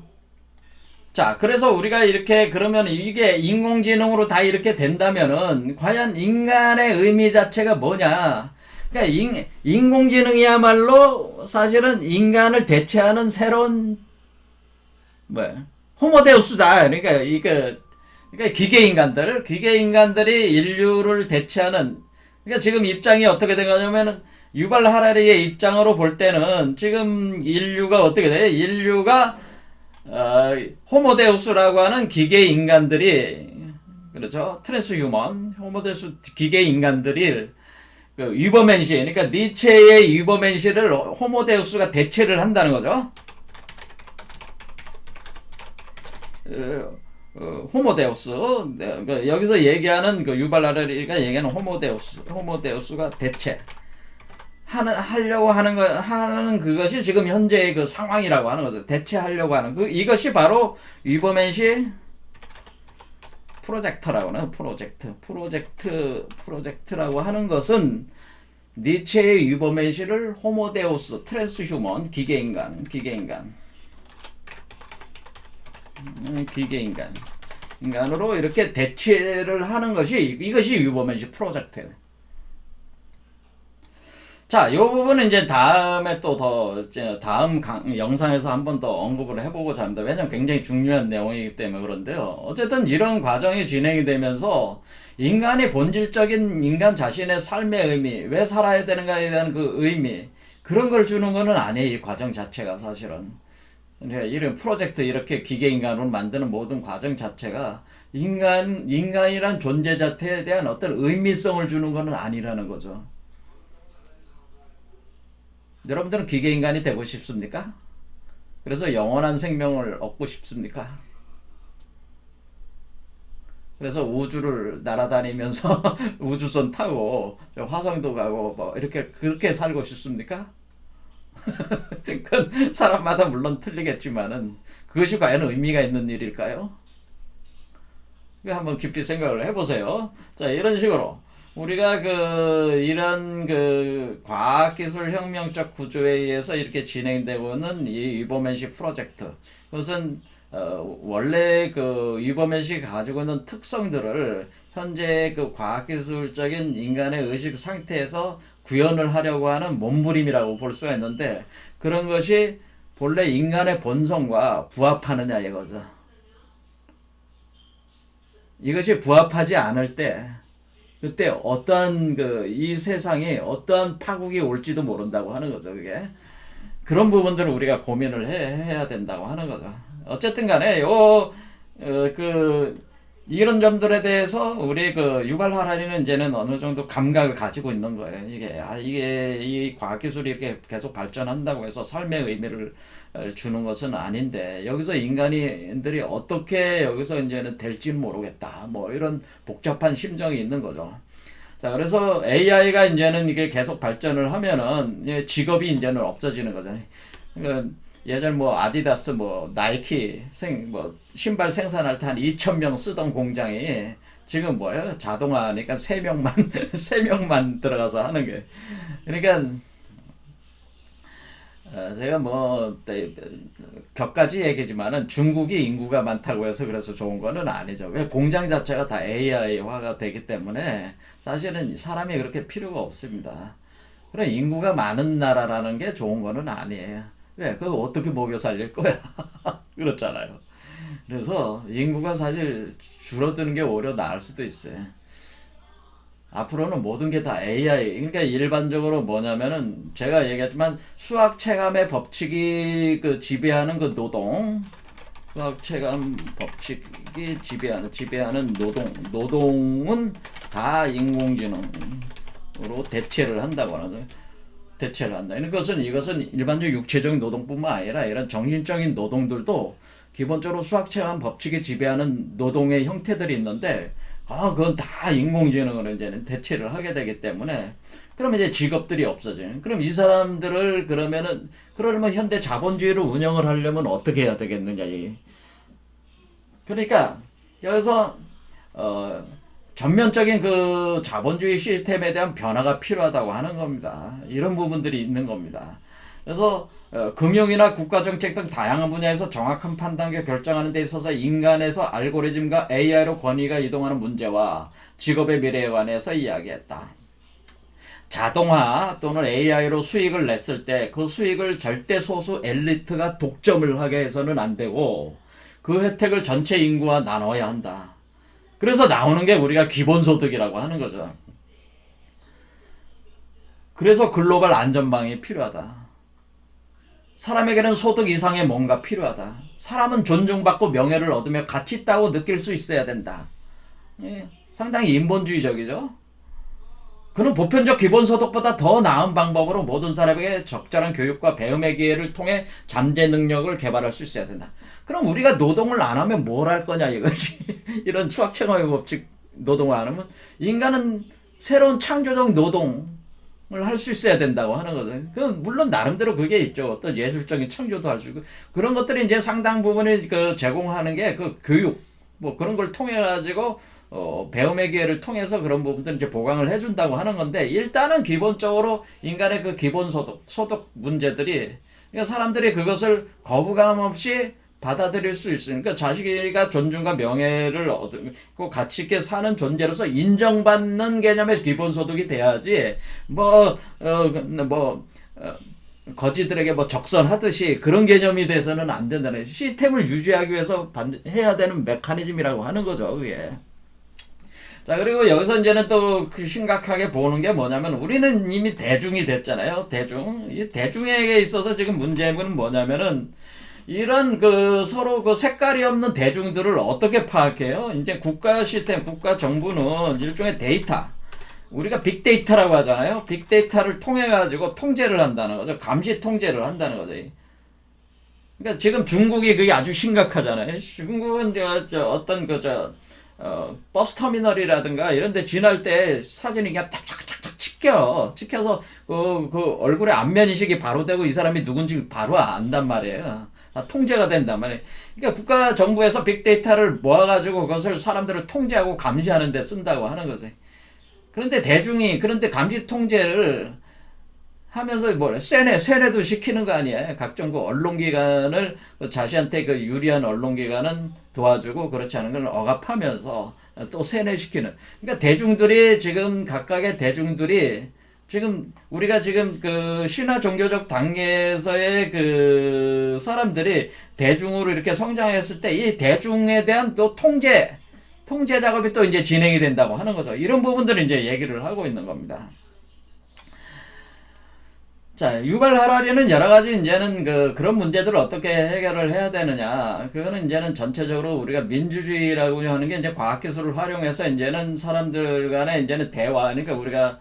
자, 그래서 우리가 이렇게 그러면 이게 인공지능으로 다 이렇게 된다면은 과연 인간의 의미 자체가 뭐냐? 그러니까 인공지능이야말로 사실은 인간을 대체하는 새로운 호모데우스다. 그러니까 기계 인간들이 인류를 대체하는, 그러니까 지금 입장이 어떻게 된 거냐면은 유발 하라리의 입장으로 볼 때는 지금 인류가 어떻게 돼? 인류가 호모데우스라고 하는 기계 인간들이, 그렇죠? 트랜스휴먼 호모데우스 기계 인간들이 그 유버맨시, 그러니까 니체의 유버맨시를 호모데우스가 대체를 한다는 거죠. 호모데우스, 여기서 얘기하는 그 유발 하라리가 얘기하는 호모데우스가 대체 하려고 하는 그것이 지금 현재의 그 상황이라고 하는 거죠. 대체하려고 하는 이것이 바로 유버맨시 프로젝트라고 하는 프로젝트라고 하는 것은 니체의 유버맨시를 호모데우스 트랜스휴먼 인간으로 이렇게 대체를 하는 것이, 이것이 유버맨시 프로젝트예요. 자, 이 부분은 이제 다음에 또 다음 영상에서 한 번 더 언급을 해보고자 합니다. 왜냐면 굉장히 중요한 내용이기 때문에 그런데요. 어쨌든 이런 과정이 진행이 되면서 인간의 본질적인 인간 자신의 삶의 의미, 왜 살아야 되는가에 대한 그 의미, 그런 걸 주는 거는 아니에요. 이 과정 자체가 사실은. 그러니까 이런 프로젝트, 이렇게 기계인간으로 만드는 모든 과정 자체가 인간이란 존재 자체에 대한 어떤 의미성을 주는 거는 아니라는 거죠. 여러분들은 기계인간이 되고 싶습니까? 그래서 영원한 생명을 얻고 싶습니까? 그래서 우주를 날아다니면서 우주선 타고 화성도 가고 뭐 이렇게 그렇게 살고 싶습니까? 그건 사람마다 물론 틀리겠지만은 그것이 과연 의미가 있는 일일까요? 한번 깊이 생각을 해보세요. 자, 이런 식으로 우리가 이런 과학기술 혁명적 구조에 의해서 이렇게 진행되고는 이 유버맨시 프로젝트, 그것은 원래 유버맨시 가지고 있는 특성들을 현재 과학기술적인 인간의 의식 상태에서 구현을 하려고 하는 몸부림이라고 볼 수가 있는데, 그런 것이 본래 인간의 본성과 부합하느냐 이거죠. 이것이 부합하지 않을 때, 그때 어떠한 이 세상에 어떠한 파국이 올지도 모른다고 하는 거죠. 그게 그런 부분들을 우리가 고민을 해야 된다고 하는 거죠. 어쨌든 간에 이런 점들에 대해서 우리 유발 하라리는 이제는 어느 정도 감각을 가지고 있는 거예요. 이게 이 과학기술이 이렇게 계속 발전한다고 해서 삶의 의미를 주는 것은 아닌데, 여기서 인간들이 어떻게 여기서 이제는 될지는 모르겠다. 뭐 이런 복잡한 심정이 있는 거죠. 자, 그래서 AI가 이제는 이게 계속 발전을 하면은 직업이 이제는 없어지는 거잖아요. 그러니까 예전 아디다스, 나이키 신발 생산할 때 한 2,000명 쓰던 공장이 지금 자동화니까 3명만 들어가서 하는 게. 그러니까 제가 격가지 얘기지만은 중국이 인구가 많다고 해서 그래서 좋은 거는 아니죠. 왜? 공장 자체가 다 AI화가 되기 때문에 사실은 사람이 그렇게 필요가 없습니다. 그래, 인구가 많은 나라라는 게 좋은 거는 아니에요. 왜? 그거 어떻게 먹여 살릴 거야? 그렇잖아요. 그래서 인구가 사실 줄어드는 게 오히려 나을 수도 있어요. 앞으로는 모든 게 다 AI. 그러니까 일반적으로 뭐냐면은 제가 얘기했지만 수학 체감의 법칙이 지배하는 노동, 수학 체감 법칙이 지배하는 노동은 다 인공지능으로 대체를 한다고 하죠. 대체를 한다. 이것은 일반적인 육체적인 노동뿐만 아니라 이런 정신적인 노동들도 기본적으로 수학체험 법칙이 지배하는 노동의 형태들이 있는데, 그건 다 인공지능으로 이제는 대체를 하게 되기 때문에, 그러면 이제 직업들이 없어져요. 그럼 이 사람들을 그러려면 현대 자본주의를 운영을 하려면 어떻게 해야 되겠느냐. 그러니까 여기서 전면적인 그 자본주의 시스템에 대한 변화가 필요하다고 하는 겁니다. 이런 부분들이 있는 겁니다. 그래서 금융이나 국가정책 등 다양한 분야에서 정확한 판단과 결정하는 데 있어서 인간에서 알고리즘과 AI로 권위가 이동하는 문제와 직업의 미래에 관해서 이야기했다. 자동화 또는 AI로 수익을 냈을 때 그 수익을 절대 소수 엘리트가 독점을 하게 해서는 안 되고 그 혜택을 전체 인구와 나눠야 한다. 그래서 나오는 게 우리가 기본소득이라고 하는 거죠. 그래서 글로벌 안전망이 필요하다. 사람에게는 소득 이상의 뭔가 필요하다. 사람은 존중받고 명예를 얻으며 가치 있다고 느낄 수 있어야 된다. 상당히 인본주의적이죠. 그는 보편적 기본소득보다 더 나은 방법으로 모든 사람에게 적절한 교육과 배움의 기회를 통해 잠재 능력을 개발할 수 있어야 된다. 그럼 우리가 노동을 안 하면 뭘 할 거냐 이거지. 이런 수학체험의 법칙 노동을 안 하면 인간은 새로운 창조적 노동을 할 수 있어야 된다고 하는 거죠. 물론 나름대로 그게 있죠. 어떤 예술적인 창조도 할 수 있고 그런 것들이 이제 상당 부분을 제공하는 게 교육 뭐 그런 걸 통해 가지고 배움의 기회를 통해서 그런 부분들 이제 보강을 해준다고 하는 건데, 일단은 기본적으로 인간의 그 소득 문제들이, 그러니까 사람들이 그것을 거부감 없이 받아들일 수 있으니까 자기가 존중과 명예를 얻고 가치 있게 사는 존재로서 인정받는 개념의 기본소득이 돼야지, 거지들에게 적선하듯이 그런 개념이 돼서는 안 된다는, 시스템을 유지하기 위해서 해야 되는 메커니즘이라고 하는 거죠, 그게. 자, 그리고 여기서 이제는 또 심각하게 보는 게 뭐냐면, 우리는 이미 대중이 됐잖아요. 이 대중에게 있어서 지금 문제는 뭐냐면은, 이런 서로 색깔이 없는 대중들을 어떻게 파악해요? 이제 국가 시스템, 국가 정부는 일종의 데이터, 우리가 빅데이터라고 하잖아요. 빅데이터를 통해 가지고 통제를 한다는 거죠. 감시 통제를 한다는 거죠. 그러니까 지금 중국이 그게 아주 심각하잖아요. 중국은 어떤 버스터미널이라든가 이런 데 지날 때 사진이 그냥 탁탁탁탁 찍혀서 그 얼굴에 안면인식이 바로 되고 이 사람이 누군지 바로 안단 말이에요. 통제가 된단 말이에요. 그러니까 국가 정부에서 빅데이터를 모아가지고 그것을 사람들을 통제하고 감시하는 데 쓴다고 하는 거지. 그런데 그런데 감시 통제를 하면서 세뇌도 시키는 거 아니에요. 각종 언론기관을 자신한테 유리한 언론기관은 도와주고 그렇지 않은 걸 억압하면서 또 세뇌시키는. 그러니까 각각의 대중들이 지금 우리가 지금 신화 종교적 단계에서의 사람들이 대중으로 이렇게 성장했을 때 이 대중에 대한 또 통제 작업이 또 이제 진행이 된다고 하는 거죠. 이런 부분들을 이제 얘기를 하고 있는 겁니다. 자, 유발 하라리는 여러 가지 이제는 그런 문제들을 어떻게 해결을 해야 되느냐. 그거는 이제는 전체적으로 우리가 민주주의라고 하는 게 이제 과학기술을 활용해서 이제는 사람들 간의 이제는 대화, 그러니까 우리가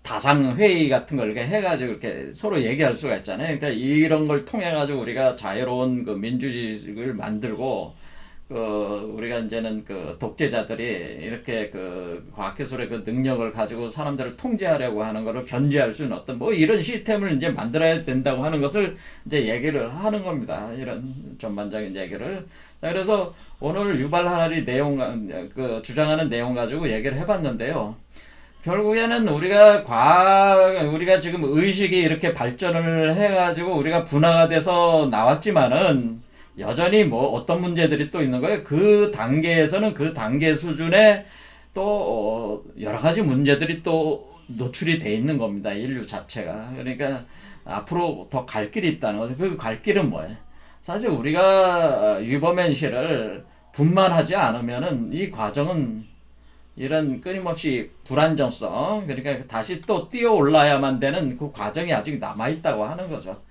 다상 회의 같은 걸 이렇게 해가지고 이렇게 서로 얘기할 수가 있잖아요. 그러니까 이런 걸 통해 가지고 우리가 자유로운 민주주의를 만들고, 우리가 이제는 독재자들이 이렇게 과학기술의 능력을 가지고 사람들을 통제하려고 하는 것을 견제할 수 있는 어떤 이런 시스템을 이제 만들어야 된다고 하는 것을 이제 얘기를 하는 겁니다. 이런 전반적인 얘기를. 자, 그래서 오늘 유발 하라리 주장하는 내용 가지고 얘기를 해봤는데요. 결국에는 우리가 지금 의식이 이렇게 발전을 해가지고 우리가 분화가 돼서 나왔지만은 여전히 어떤 문제들이 또 있는 거예요. 그 단계에서는 그 단계 수준에 또 여러 가지 문제들이 또 노출이 돼 있는 겁니다. 인류 자체가. 그러니까 앞으로 더 갈 길이 있다는 거죠. 그 갈 길은 뭐예요? 사실 우리가 유버맨시를 분만하지 않으면은 이 과정은 이런 끊임없이 불안정성, 그러니까 다시 또 뛰어 올라야만 되는 그 과정이 아직 남아있다고 하는 거죠.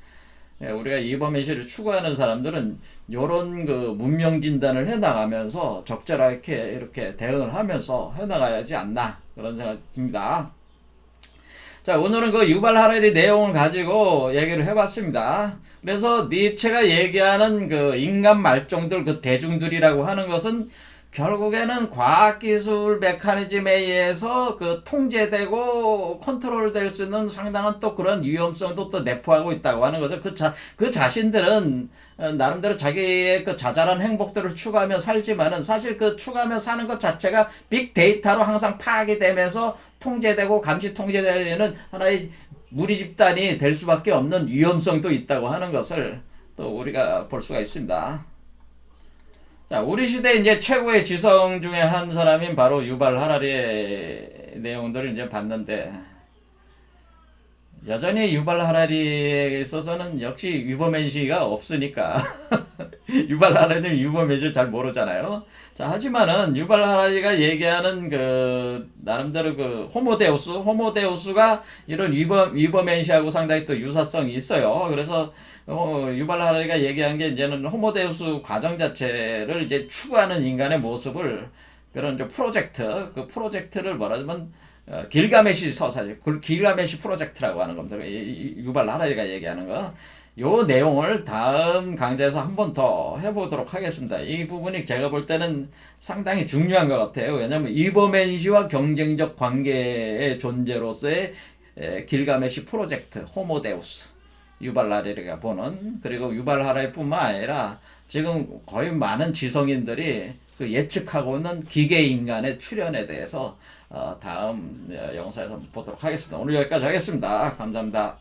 우리가 이범의실을 추구하는 사람들은 이런 문명 진단을 해나가면서 적절하게 이렇게 대응을 하면서 해나가야지 않나, 그런 생각이 듭니다. 자, 오늘은 그 유발 하라리 내용을 가지고 얘기를 해봤습니다. 그래서 니체가 얘기하는 그 인간 말종들, 그 대중들이라고 하는 것은 결국에는 과학기술 메커니즘에 의해서 그 통제되고 컨트롤될 수 있는 상당한 또 그런 위험성도 또 내포하고 있다고 하는 거죠. 그 자신들은 나름대로 자기의 그 자잘한 행복들을 추구하며 살지만은 사실 그 추구하며 사는 것 자체가 빅데이터로 항상 파악이 되면서 통제되고 감시 통제되는 하나의 무리 집단이 될 수밖에 없는 위험성도 있다고 하는 것을 또 우리가 볼 수가 있습니다. 자, 우리 시대 이제 최고의 지성 중에 한 사람인 바로 유발 하라리의 내용들을 이제 봤는데, 여전히 유발 하라리에 있어서는 역시 유버맨시가 없으니까 유발 하라리는 유버맨시를 잘 모르잖아요. 자, 하지만은 유발 하라리가 얘기하는 그 나름대로 그 호모데우스가 이런 유버맨시하고 상당히 또 유사성이 있어요. 그래서 유발 하라리가 얘기한 게 이제는 호모데우스 과정 자체를 이제 추구하는 인간의 모습을 그런 좀 그 프로젝트를 말하자면 길가메시 서사죠. 길가메시 프로젝트라고 하는 겁니다. 유발 하라리가 얘기하는 거. 요 내용을 다음 강좌에서 한 번 더 해보도록 하겠습니다. 이 부분이 제가 볼 때는 상당히 중요한 것 같아요. 왜냐하면 이버맨시와 경쟁적 관계의 존재로서의 길가메시 프로젝트, 호모데우스, 유발 하라리가 보는, 그리고 유발 하라리뿐만 아니라 지금 거의 많은 지성인들이 그 예측하고 있는 기계 인간의 출현에 대해서 다음 영상에서 보도록 하겠습니다. 오늘 여기까지 하겠습니다. 감사합니다.